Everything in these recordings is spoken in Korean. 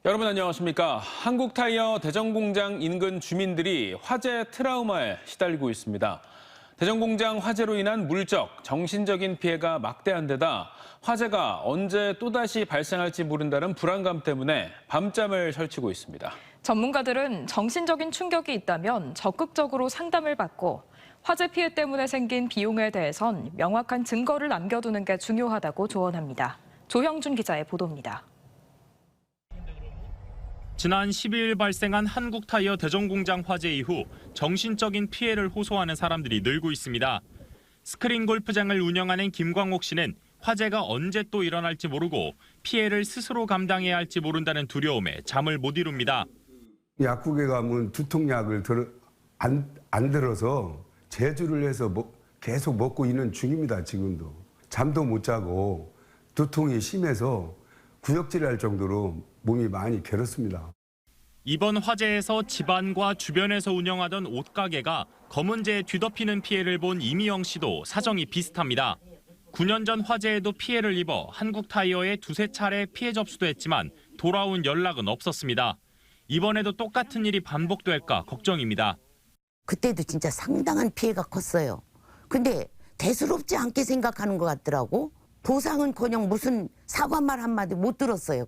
여러분 안녕하십니까. 한국타이어 대전공장 인근 주민들이 화재 트라우마에 시달리고 있습니다. 대전공장 화재로 인한 물적, 정신적인 피해가 막대한 데다 화재가 언제 또다시 발생할지 모른다는 불안감 때문에 밤잠을 설치고 있습니다. 전문가들은 정신적인 충격이 있다면 적극적으로 상담을 받고 화재 피해 때문에 생긴 비용에 대해선 명확한 증거를 남겨두는 게 중요하다고 조언합니다. 조형준 기자의 보도입니다. 지난 12일 발생한 한국타이어 대전공장 화재 이후 정신적인 피해를 호소하는 사람들이 늘고 있습니다. 스크린 골프장을 운영하는 김광옥 씨는 화재가 언제 또 일어날지 모르고 피해를 스스로 감당해야 할지 모른다는 두려움에 잠을 못 이룹니다. 약국에 가면 두통약을 안 들어서 제주를 해서 계속 먹고 있는 중입니다, 지금도. 잠도 못 자고 두통이 심해서 구역질할 정도로 몸이 많이 괴롭습니다. 이번 화재에서 집안과 주변에서 운영하던 옷가게가 검은재에 뒤덮이는 피해를 본 이미영 씨도 사정이 비슷합니다. 9년 전 화재에도 피해를 입어 한국타이어에 두세 차례 피해 접수도 했지만 돌아온 연락은 없었습니다. 이번에도 똑같은 일이 반복될까 걱정입니다. 그때도 진짜 상당한 피해가 컸어요. 근데 대수롭지 않게 생각하는 것 같더라고. 보상은커녕 무슨 사과말 한마디 못 들었어요.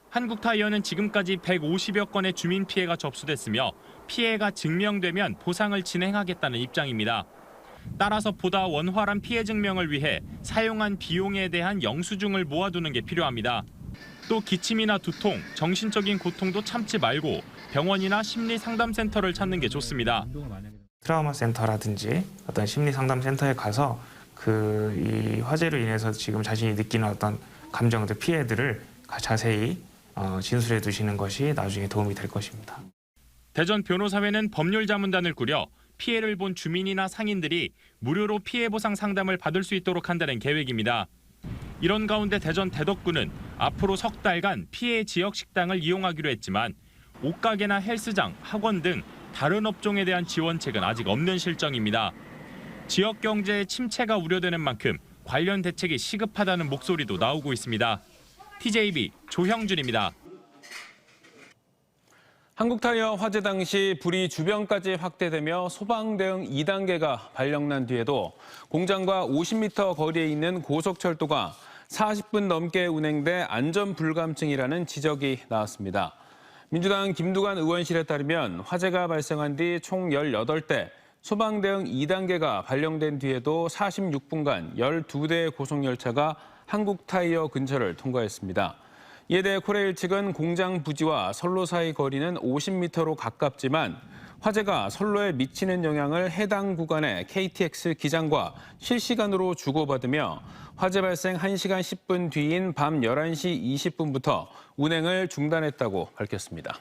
한국타이어는 지금까지 150여 건의 주민 피해가 접수됐으며 피해가 증명되면 보상을 진행하겠다는 입장입니다. 따라서 보다 원활한 피해 증명을 위해 사용한 비용에 대한 영수증을 모아두는 게 필요합니다. 또 기침이나 두통, 정신적인 고통도 참지 말고 병원이나 심리상담센터를 찾는 게 좋습니다. 트라우마 센터라든지 어떤 심리상담센터에 가서 이 화재로 인해서 지금 자신이 느끼는 어떤 감정들, 피해들을 자세히 진술해 두시는 것이 나중에 도움이 될 것입니다. 대전 변호사회는 법률자문단을 꾸려 피해를 본 주민이나 상인들이 무료로 피해 보상 상담을 받을 수 있도록 한다는 계획입니다. 이런 가운데 대전 대덕구는 앞으로 석 달간 피해 지역 식당을 이용하기로 했지만 옷가게나 헬스장, 학원 등 다른 업종에 대한 지원책은 아직 없는 실정입니다. 지역 경제의 침체가 우려되는 만큼 관련 대책이 시급하다는 목소리도 나오고 있습니다. TJB 조형준입니다. 한국타이어 화재 당시 불이 주변까지 확대되며 소방 대응 2단계가 발령난 뒤에도 공장과 50m 거리에 있는 고속철도가 40분 넘게 운행돼 안전 불감증이라는 지적이 나왔습니다. 민주당 김두관 의원실에 따르면 화재가 발생한 뒤 총 18대, 소방 대응 2단계가 발령된 뒤에도 46분간 12대의 고속열차가 한국타이어 근처를 통과했습니다. 이에 대해 코레일 측은 공장 부지와 선로 사이 거리는 50m로 가깝지만 화재가 선로에 미치는 영향을 해당 구간의 KTX 기장과 실시간으로 주고받으며 화재 발생 1시간 10분 뒤인 밤 11시 20분부터 운행을 중단했다고 밝혔습니다.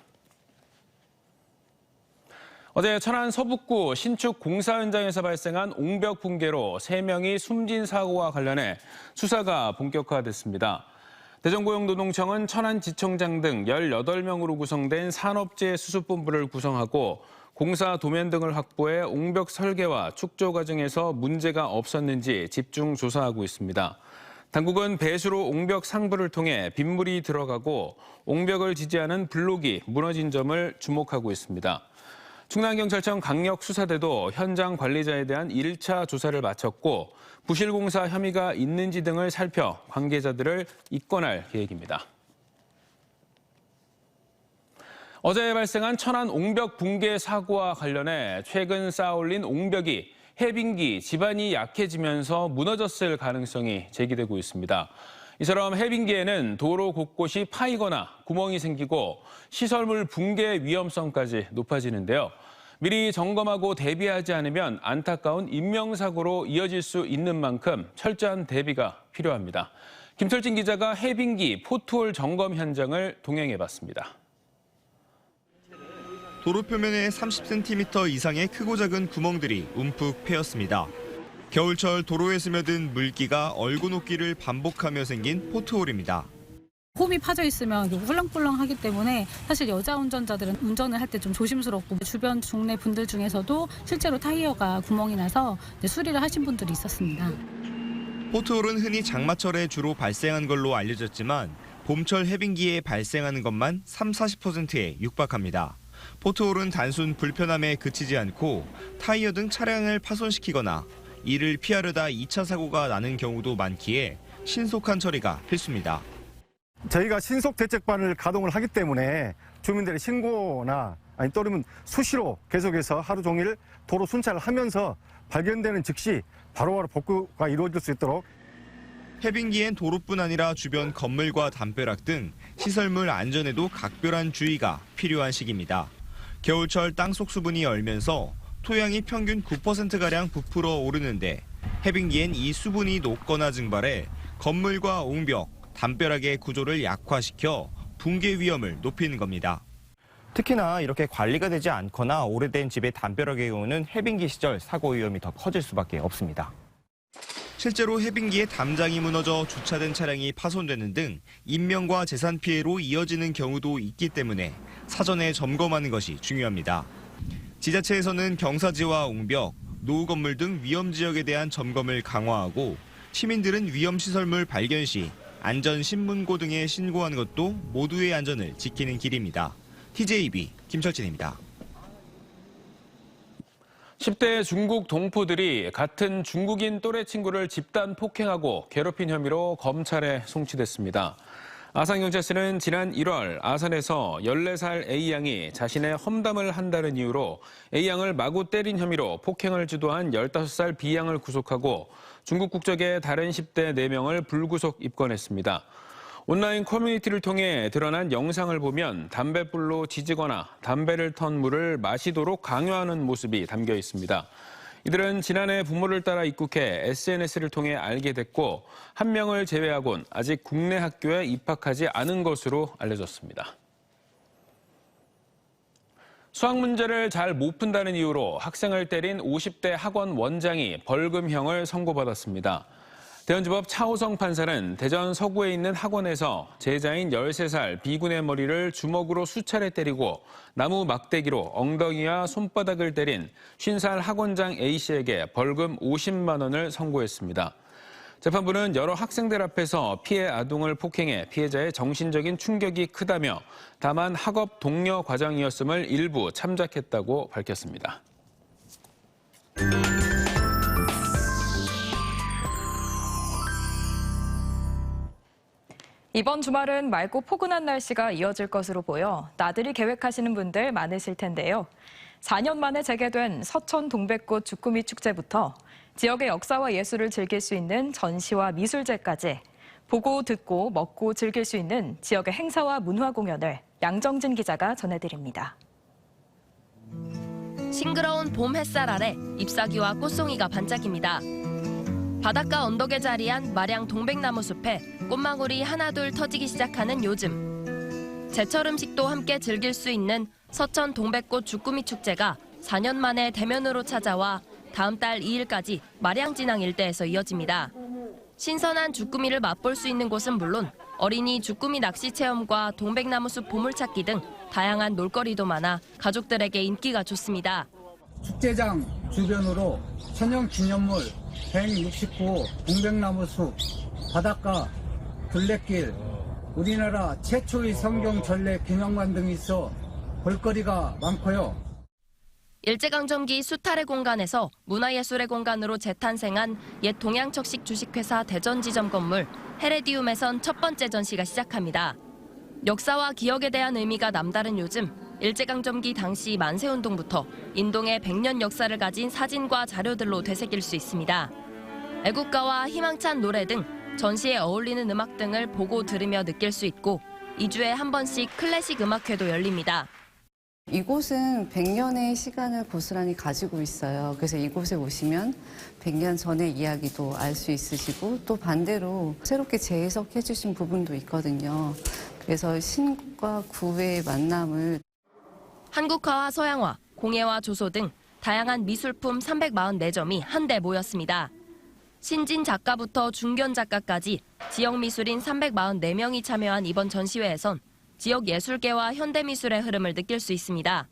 어제 천안 서북구 신축 공사 현장에서 발생한 옹벽 붕괴로 3명이 숨진 사고와 관련해 수사가 본격화됐습니다. 대전고용노동청은 천안지청장 등 18명으로 구성된 산업재해 수습본부를 구성하고 공사 도면 등을 확보해 옹벽 설계와 축조 과정에서 문제가 없었는지 집중 조사하고 있습니다. 당국은 배수로 옹벽 상부를 통해 빗물이 들어가고 옹벽을 지지하는 블록이 무너진 점을 주목하고 있습니다. 충남경찰청 강력수사대도 현장 관리자에 대한 1차 조사를 마쳤고 부실공사 혐의가 있는지 등을 살펴 관계자들을 입건할 계획입니다. 어제 발생한 천안 옹벽 붕괴 사고와 관련해 최근 쌓아올린 옹벽이 해빙기, 지반이 약해지면서 무너졌을 가능성이 제기되고 있습니다. 이처럼 해빙기에는 도로 곳곳이 파이거나 구멍이 생기고 시설물 붕괴 위험성까지 높아지는데요. 미리 점검하고 대비하지 않으면 안타까운 인명사고로 이어질 수 있는 만큼 철저한 대비가 필요합니다. 김철진 기자가 해빙기 포트홀 점검 현장을 동행해봤습니다. 도로 표면에 30cm 이상의 크고 작은 구멍들이 움푹 패였습니다. 겨울철 도로에 스며든 물기가 얼굴녹기를 반복하며 생긴 포트홀입니다. 홈이 파져 있으면 훌렁훌렁하기 때문에 사실 여자 운전자들은 운전을 할 때 좀 조심스럽고 주변 중내 분들 중에서도 실제로 타이어가 구멍이 나서 수리를 하신 분들이 있었습니다. 포트홀은 흔히 장마철에 주로 발생한 걸로 알려졌지만 봄철 해빙기에 발생하는 것만 30-40%에 육박합니다. 포트홀은 단순 불편함에 그치지 않고 타이어 등 차량을 파손시키거나 이를 피하려다 2차 사고가 나는 경우도 많기에 신속한 처리가 필수입니다. 저희가 신속 대책반을 가동을 하기 때문에 주민들의 신고나 또는 수시로 계속해서 하루 종일 도로 순찰을 하면서 발견되는 즉시 바로바로 복구가 이루어질 수 있도록. 해빙기엔 도로뿐 아니라 주변 건물과 담벼락 등 시설물 안전에도 각별한 주의가 필요한 시기입니다. 겨울철 땅속 수분이 얼면서 토양이 평균 9%가량 부풀어 오르는데 해빙기엔 이 수분이 녹거나 증발해 건물과 옹벽, 담벼락의 구조를 약화시켜 붕괴 위험을 높이는 겁니다. 특히나 이렇게 관리가 되지 않거나 오래된 집의 담벼락의 경우는 해빙기 시절 사고 위험이 더 커질 수밖에 없습니다. 실제로 해빙기에 담장이 무너져 주차된 차량이 파손되는 등 인명과 재산 피해로 이어지는 경우도 있기 때문에 사전에 점검하는 것이 중요합니다. 지자체에서는 경사지와 옹벽, 노후 건물 등 위험 지역에 대한 점검을 강화하고 시민들은 위험시설물 발견 시 안전신문고 등에 신고하는 것도 모두의 안전을 지키는 길입니다. TJB 김철진입니다. 10대 중국 동포들이 같은 중국인 또래 친구를 집단 폭행하고 괴롭힌 혐의로 검찰에 송치됐습니다. 아산경찰서는 지난 1월 아산에서 14살 A양이 자신의 험담을 한다는 이유로 A양을 마구 때린 혐의로 폭행을 주도한 15살 B양을 구속하고 중국 국적의 다른 10대 4명을 불구속 입건했습니다. 온라인 커뮤니티를 통해 드러난 영상을 보면 담뱃불로 지지거나 담배를 턴 물을 마시도록 강요하는 모습이 담겨 있습니다. 이들은 지난해 부모를 따라 입국해 SNS를 통해 알게 됐고 한 명을 제외하곤 아직 국내 학교에 입학하지 않은 것으로 알려졌습니다. 수학 문제를 잘 못 푼다는 이유로 학생을 때린 50대 학원 원장이 벌금형을 선고받았습니다. 대전지법 차호성 판사는 대전 서구에 있는 학원에서 제자인 13살 B군의 머리를 주먹으로 수차례 때리고 나무 막대기로 엉덩이와 손바닥을 때린 50살 학원장 A씨에게 벌금 50만 원을 선고했습니다. 재판부는 여러 학생들 앞에서 피해 아동을 폭행해 피해자의 정신적인 충격이 크다며 다만 학업 독려 과정이었음을 일부 참작했다고 밝혔습니다. 이번 주말은 맑고 포근한 날씨가 이어질 것으로 보여 나들이 계획하시는 분들 많으실 텐데요. 4년 만에 재개된 서천 동백꽃 주꾸미 축제부터 지역의 역사와 예술을 즐길 수 있는 전시와 미술제까지 보고 듣고 먹고 즐길 수 있는 지역의 행사와 문화 공연을 양정진 기자가 전해드립니다. 싱그러운 봄 햇살 아래 잎사귀와 꽃송이가 반짝입니다. 바닷가 언덕에 자리한 마량 동백나무 숲에 꽃망울이 하나둘 터지기 시작하는 요즘. 제철 음식도 함께 즐길 수 있는 서천 동백꽃 주꾸미 축제가 4년 만에 대면으로 찾아와 다음 달 2일까지 마량진앙 일대에서 이어집니다. 신선한 주꾸미를 맛볼 수 있는 곳은 물론 어린이 주꾸미 낚시 체험과 동백나무 숲 보물찾기 등 다양한 놀거리도 많아 가족들에게 인기가 좋습니다. 축제장 주변으로 천연 기념물 169 동백나무 숲, 바닷가, 둘레길, 우리나라 최초의 성경 전래 기념관 등이 있어 볼거리가 많고요. 일제강점기 수탈의 공간에서 문화예술의 공간으로 재탄생한 옛 동양척식 주식회사 대전지점 건물 헤레디움에선 첫 번째 전시가 시작합니다. 역사와 기억에 대한 의미가 남다른 요즘, 일제강점기 당시 만세운동부터 인동의 100년 역사를 가진 사진과 자료들로 되새길 수 있습니다. 애국가와 희망찬 노래 등 전시에 어울리는 음악 등을 보고 들으며 느낄 수 있고 2주에 한 번씩 클래식 음악회도 열립니다. 이곳은 100년의 시간을 고스란히 가지고 있어요. 그래서 이곳에 오시면 100년 전의 이야기도 알 수 있으시고 또 반대로 새롭게 재해석해 주신 부분도 있거든요. 그래서 신과 구의 만남을 한국화와 서양화, 공예와 조소 등 다양한 미술품 344점이 한데 모였습니다. 신진 작가부터 중견 작가까지 지역 미술인 344명이 참여한 이번 전시회에선 지역 예술계와 현대미술의 흐름을 느낄 수 있습니다.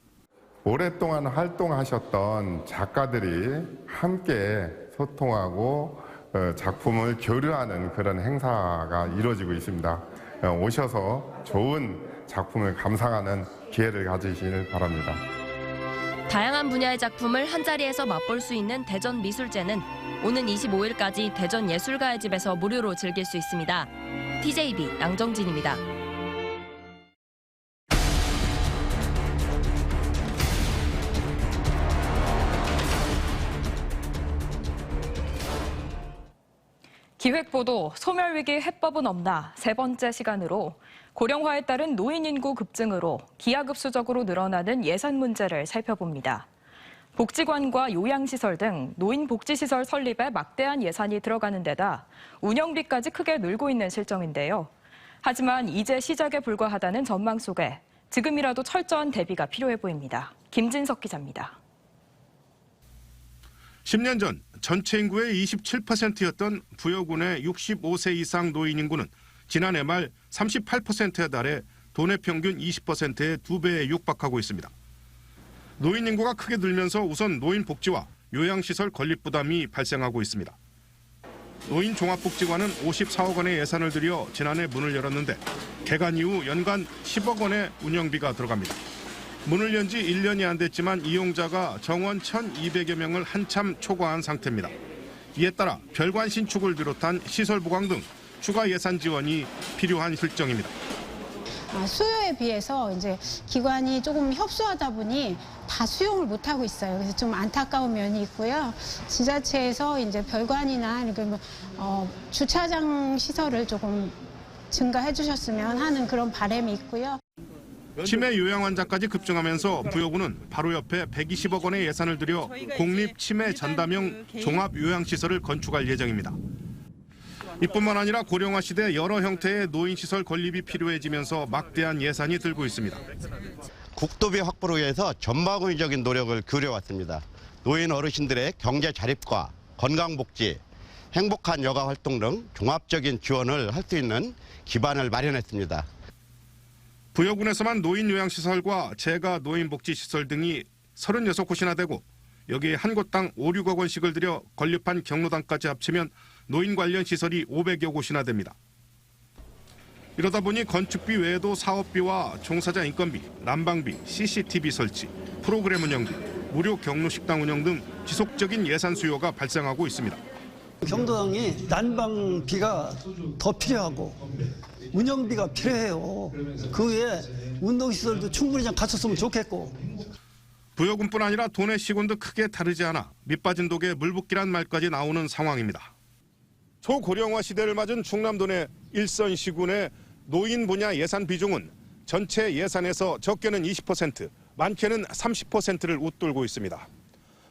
오랫동안 활동하셨던 작가들이 함께 소통하고 작품을 교류하는 그런 행사가 이루어지고 있습니다. 오셔서 좋은 작품을 감상하는 기회를 가지시길 바랍니다. 다양한 분야의 작품을 한자리에서 맛볼 수 있는 대전 미술제는 오는 25일까지 대전 예술가의 집에서 무료로 즐길 수 있습니다. TJB 양정진입니다. 기획보도 소멸위기 해법은 없나 3번째 시간으로 고령화에 따른 노인 인구 급증으로 기하급수적으로 늘어나는 예산 문제를 살펴봅니다. 복지관과 요양시설 등 노인복지시설 설립에 막대한 예산이 들어가는 데다 운영비까지 크게 늘고 있는 실정인데요. 하지만 이제 시작에 불과하다는 전망 속에 지금이라도 철저한 대비가 필요해 보입니다. 김진석 기자입니다. 10년 전 전체 인구의 27%였던 부여군의 65세 이상 노인 인구는 지난해 말 38%에 달해 도내 평균 20%의 2배에 육박하고 있습니다. 노인 인구가 크게 늘면서 우선 노인 복지와 요양시설 건립 부담이 발생하고 있습니다. 노인 종합복지관은 54억 원의 예산을 들여 지난해 문을 열었는데 개관 이후 연간 10억 원의 운영비가 들어갑니다. 문을 연 지 1년이 안 됐지만 이용자가 정원 1,200여 명을 한참 초과한 상태입니다. 이에 따라 별관 신축을 비롯한 시설 보강 등 추가 예산 지원이 필요한 실정입니다. 수요에 비해서 이제 기관이 조금 협소하다 보니 다 수용을 못 하고 있어요. 그래서 좀 안타까운 면이 있고요. 지자체에서 이제 별관이나 이렇게 주차장 시설을 조금 증가해 주셨으면 하는 그런 바람이 있고요. 치매 요양 환자까지 급증하면서 부여군은 바로 옆에 120억 원의 예산을 들여 공립 치매 전담형 종합 요양시설을 건축할 예정입니다. 이뿐만 아니라 고령화 시대 여러 형태의 노인시설 건립이 필요해지면서 막대한 예산이 들고 있습니다. 국도비 확보를 위해서 전방위적인 노력을 기울여왔습니다. 노인 어르신들의 경제 자립과 건강복지, 행복한 여가 활동 등 종합적인 지원을 할 수 있는 기반을 마련했습니다. 부여군에서만 노인 요양시설과 재가 노인복지시설 등이 36곳이나 되고 여기에 한 곳당 5, 6억 원씩을 들여 건립한 경로당까지 합치면 노인 관련 시설이 500여 곳이나 됩니다. 이러다 보니 건축비 외에도 사업비와 종사자 인건비, 난방비, CCTV 설치, 프로그램 운영비, 무료 경로식당 운영 등 지속적인 예산 수요가 발생하고 있습니다. 경로당이 난방비가 더 필요하고 운영비가 필요해요. 그 외에 운동시설도 충분히 좀 갖췄으면 좋겠고. 부여군뿐 아니라 도내 시군도 크게 다르지 않아 밑빠진 독에 물붓기란 말까지 나오는 상황입니다. 초고령화 시대를 맞은 충남도 내 일선 시군의 노인 분야 예산 비중은 전체 예산에서 적게는 20%, 많게는 30%를 웃돌고 있습니다.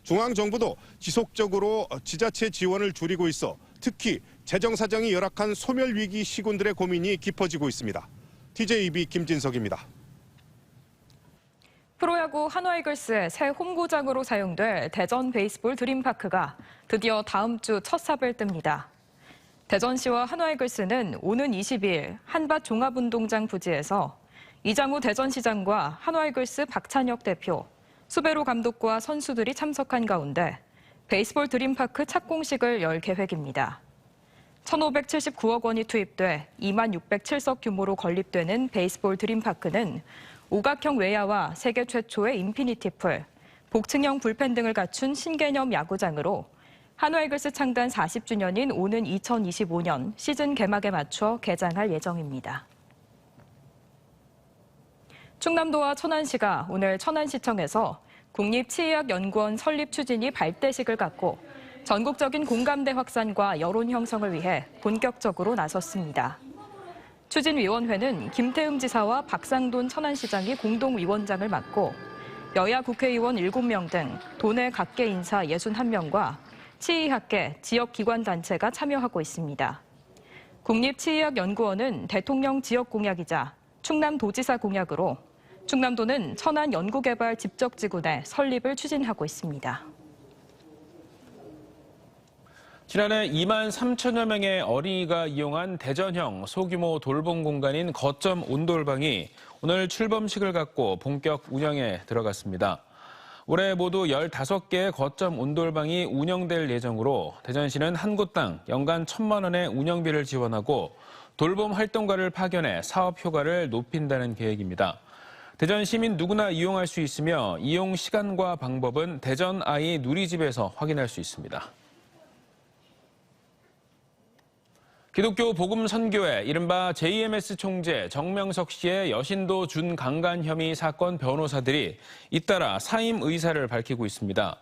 중앙정부도 지속적으로 지자체 지원을 줄이고 있어 특히 재정 사정이 열악한 소멸위기 시군들의 고민이 깊어지고 있습니다. TJB 김진석입니다. 프로야구 한화이글스의 새 홈구장으로 사용될 대전 베이스볼 드림파크가 드디어 다음 주 첫 삽을 뜹니다. 대전시와 한화이글스는 오는 20일 한밭 종합운동장 부지에서 이장우 대전시장과 한화이글스 박찬혁 대표, 수배로 감독과 선수들이 참석한 가운데 베이스볼 드림파크 착공식을 열 계획입니다. 1,579억 원이 투입돼 2607석 규모로 건립되는 베이스볼 드림파크는 오각형 외야와 세계 최초의 인피니티 풀, 복층형 불펜 등을 갖춘 신개념 야구장으로 한화이글스 창단 40주년인 오는 2025년 시즌 개막에 맞춰 개장할 예정입니다. 충남도와 천안시가 오늘 천안시청에서 국립치의학연구원 설립 추진이 발대식을 갖고 전국적인 공감대 확산과 여론 형성을 위해 본격적으로 나섰습니다. 추진위원회는 김태흠 지사와 박상돈 천안시장이 공동위원장을 맡고 여야 국회의원 7명 등 도내 각계 인사 61명과 치의학계, 지역기관단체가 참여하고 있습니다. 국립치의학연구원은 대통령 지역공약이자 충남도지사 공약으로 충남도는 천안연구개발 집적지구 내 설립을 추진하고 있습니다. 지난해 2만 3천여 명의 어린이가 이용한 대전형 소규모 돌봄 공간인 거점 온돌방이 오늘 출범식을 갖고 본격 운영에 들어갔습니다. 올해 모두 15개의 거점 온돌방이 운영될 예정으로 대전시는 한 곳당 연간 1,000만 원의 운영비를 지원하고 돌봄 활동가를 파견해 사업 효과를 높인다는 계획입니다. 대전 시민 누구나 이용할 수 있으며 이용 시간과 방법은 대전 아이 누리집에서 확인할 수 있습니다. 기독교 복음선교회 이른바 JMS 총재 정명석 씨의 여신도 준강간 혐의 사건 변호사들이 잇따라 사임 의사를 밝히고 있습니다.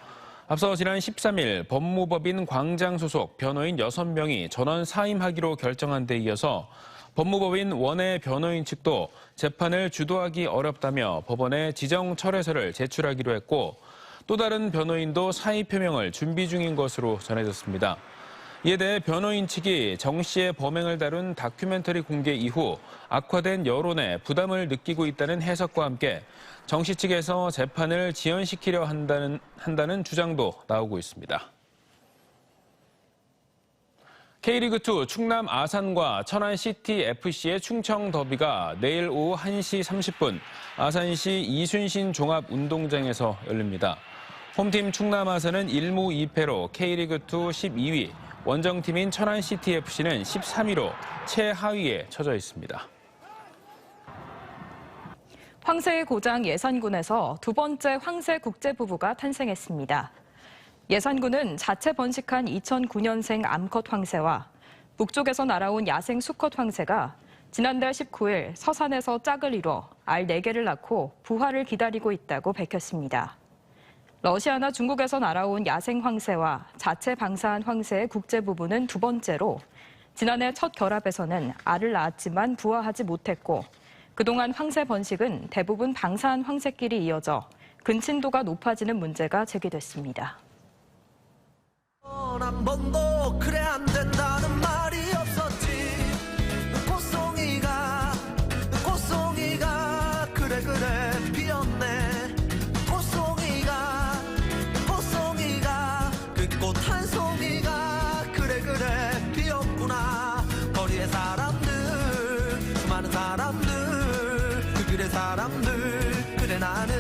앞서 지난 13일 법무법인 광장 소속 변호인 6명이 전원 사임하기로 결정한 데 이어서 법무법인 원해 변호인 측도 재판을 주도하기 어렵다며 법원에 지정 철회서를 제출하기로 했고 또 다른 변호인도 사의 표명을 준비 중인 것으로 전해졌습니다. 이에 대해 변호인 측이 정 씨의 범행을 다룬 다큐멘터리 공개 이후 악화된 여론에 부담을 느끼고 있다는 해석과 함께 정 씨 측에서 재판을 지연시키려 한다는 주장도 나오고 있습니다. K리그2 충남 아산과 천안 CTFC의 충청 더비가 내일 오후 1시 30분 아산시 이순신 종합운동장에서 열립니다. 홈팀 충남 아산은 1무 2패로 K리그2 12위, 원정팀인 천안 CTFC는 13위로 최하위에 처져 있습니다. 황새의 고장 예산군에서 두 번째 황새 국제부부가 탄생했습니다. 예산군은 자체 번식한 2009년생 암컷 황새와 북쪽에서 날아온 야생 수컷 황새가 지난달 19일 서산에서 짝을 이뤄 알 4개를 낳고 부화를 기다리고 있다고 밝혔습니다. 러시아나 중국에서 날아온 야생 황새와 자체 방사한 황새의 국제부부는 두 번째로 지난해 첫 결합에서는 알을 낳았지만 부화하지 못했고 그동안 황새 번식은 대부분 방사한 황새끼리 이어져 근친도가 높아지는 문제가 제기됐습니다. 한 번도 그래 안 된다는 말이 없었지. 꽃송이가 그래 피었네. 꽃송이가 그 꽃 한 송이가 그래 피었구나. 거리의 사람들 수많은 사람들 그 길의 사람들 그래 나는